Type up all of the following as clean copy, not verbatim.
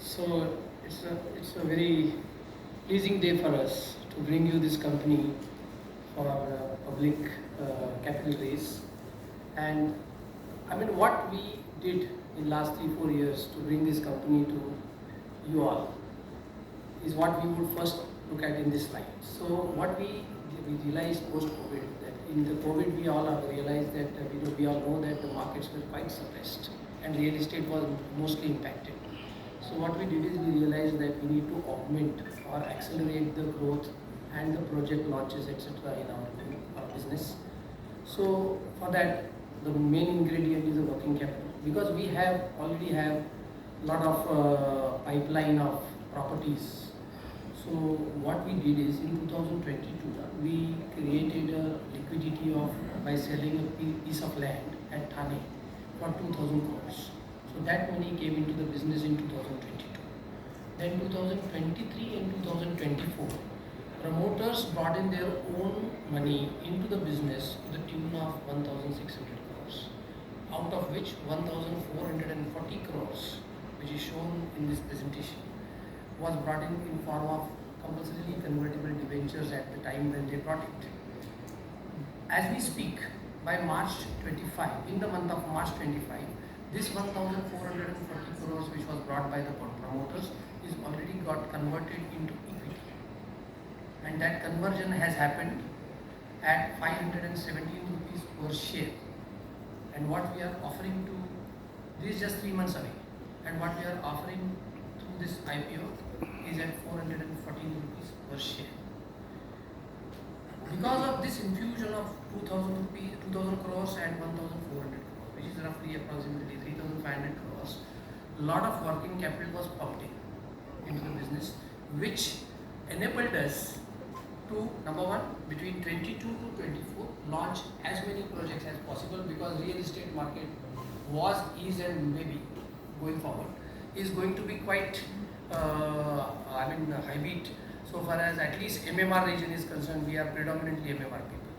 So it's a very pleasing day for us to bring you this company for public capital raise. And I mean, what we did in last 3-4 years to bring this company to you all is what we would first look at in this slide. So what we realized post-COVID, that in the COVID we all have realized that we all know that the markets were quite suppressed and real estate was mostly impacted. So what we did is we realized that we need to augment or accelerate the growth and the project launches, etc. in our business. So for that, the main ingredient is the working capital, because we already have lot of pipeline of properties. So what we did is in 2022 we created a liquidity of by selling a piece of land at Thane for 2,000 crores. So that money came into the business in 2022. Then 2023 and 2024, promoters brought in their own money into the business to the tune of 1,600 crores, out of which 1,440 crores, which is shown in this presentation, was brought in form of compulsorily convertible debentures at the time when they brought it. As we speak, by March 25, in the month of March 25, this 1,440 crores which was brought by the promoters is already got converted into equity. And that conversion has happened at 517 rupees per share. And what we are offering to, this is just 3 months away, and what we are offering through this IPO is at 414 rupees per share. Because of this infusion of 2,000 crores and 1,400 crores, which is roughly approximately 3,500 crores, a lot of working capital was pumped into the business, which enabled us to, number one, between 22 to 24, launch as many projects as possible, because real estate market is and maybe going forward is going to be quite high beat. So far as at least MMR region is concerned, we are predominantly MMR people.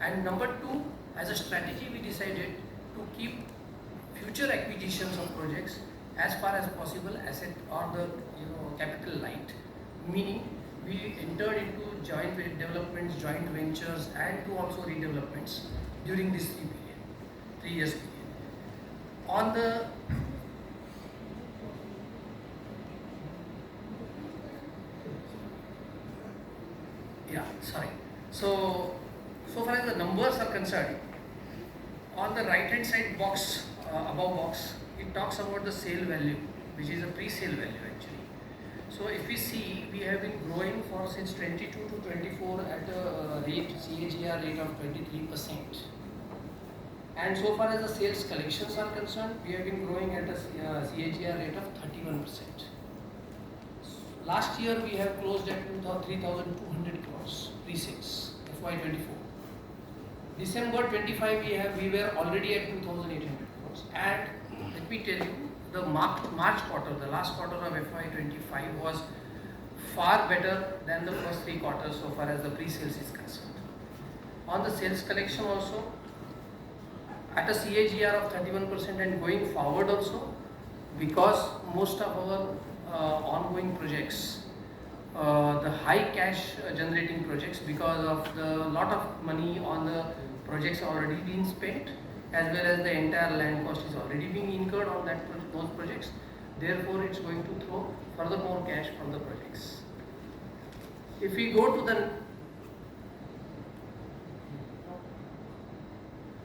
And number two, as a strategy, we decided to keep future acquisitions of projects as far as possible asset or the capital light, meaning we entered into joint developments, joint ventures, and to also redevelopments during this 3 years period. On the So far as the numbers are concerned, on the right hand side box, above box, it talks about the sale value, which is a pre-sale value actually. So if we see, we have been growing since 22 to 24 at a CAGR rate of 23%. And so far as the sales collections are concerned, we have been growing at a CAGR rate of 31%. Last year we have closed at 3,200 crores pre-sales, FY24. December 25 we were already at 2,800 crores. And let me tell you, the March quarter, the last quarter of FY25 was far better than the first 3 quarters so far as the pre-sales is concerned. On the sales collection also, at a CAGR of 31% and going forward also, because most of our ongoing projects, the high cash generating projects, because of the lot of money on the projects already being spent, as well as the entire land cost is already being incurred on those projects. Therefore, it's going to throw further more cash from the projects. If we go to the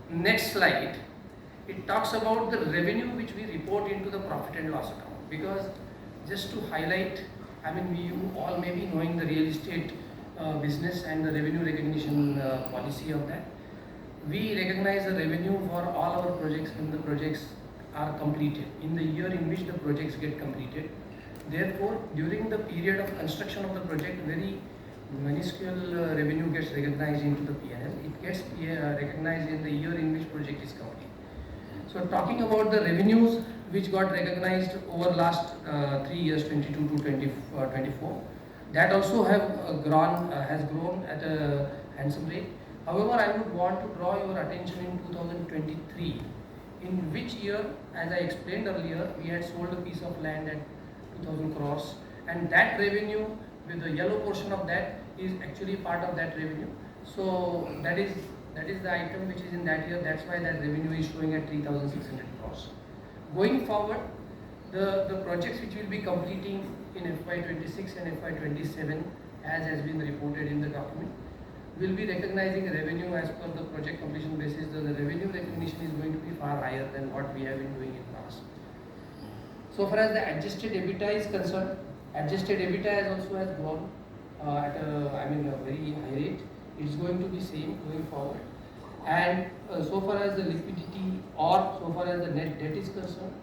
next slide, it talks about the revenue which we report into the profit and loss account. Because just to highlight, you all may be knowing the real estate business and the revenue recognition policy of that. We recognize the revenue for all our projects when the projects are completed, in the year in which the projects get completed. Therefore, during the period of construction of the project, very minuscule revenue gets recognized into the P&L. It gets recognized in the year in which project is complete. So talking about the revenues which got recognized over last 3 years, 22 to 24, that also has grown at a handsome rate. However, I would want to draw your attention in 2023, in which year, as I explained earlier, we had sold a piece of land at 2000 crores, and that revenue with the yellow portion of that is actually part of that revenue. So that is the item which is in that year. That's why that revenue is showing at 3600 crores. Going forward, the projects which will be completing in FY26 and FY27, as has been reported in the document, will be recognizing revenue as per the project completion basis. The revenue recognition is going to be far higher than what we have been doing in past. So far as the adjusted EBITDA is concerned, adjusted EBITDA also has grown at a very high rate. It's going to be same going forward. And so far as the liquidity or so far as the net debt is concerned,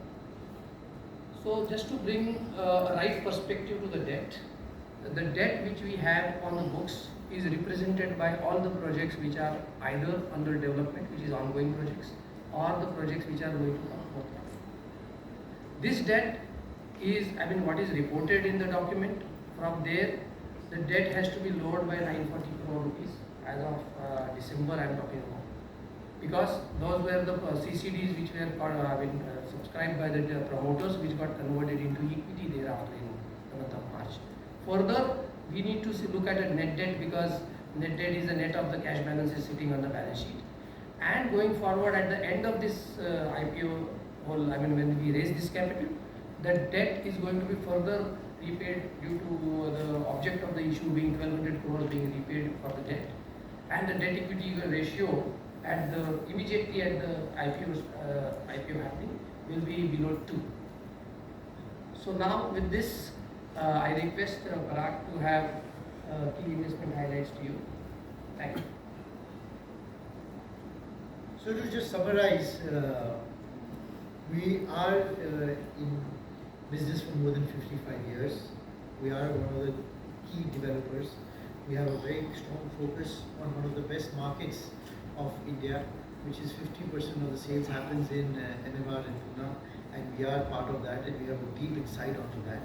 so just to bring a right perspective to the debt which we have on the books is represented by all the projects which are either under development, which is ongoing projects, or the projects which are going to come forth. This debt is, what is reported in the document. From there, the debt has to be lowered by 940 crore rupees as of December I am talking about. Because those were the CCDs which were subscribed by the promoters, which got converted into equity thereafter in the month of March. Further, we need to look at a net debt, because net debt is the net of the cash balances sitting on the balance sheet. And going forward, at the end of this IPO, when we raise this capital, the debt is going to be further repaid due to the object of the issue being 1200 crores being repaid for the debt, and the debt equity ratio at the immediately at the IPO happening will be below 2. So now with this, I request Parag to have key investment highlights to you. Thank you. So to just summarize, we are in business for more than 55 years. We are one of the key developers. We have a very strong focus on one of the best markets of India, which is 50% of the sales happens in MMR and Pune, and we are part of that, and we have a deep insight onto that.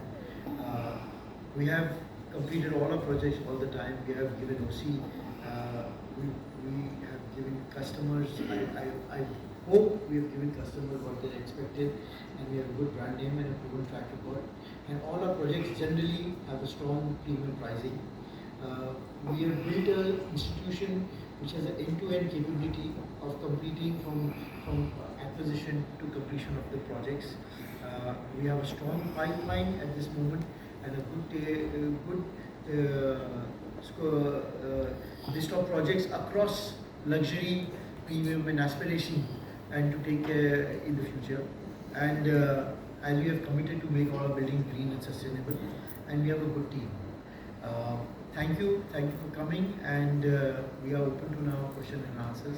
We have completed all our projects all the time. We have given OC. We have given customers, I hope we have given customers what they expected, and we have a good brand name and a proven track record. And all our projects generally have a strong premium pricing. We have built an institution which has an end-to-end capability of completing from acquisition to completion of the projects. We have a strong pipeline at this moment and a good list of projects across luxury, premium and aspiration, and to take care in the future. And as we have committed to make all our buildings green and sustainable, and we have a good team. Thank you for coming, and we are open to now question and answers.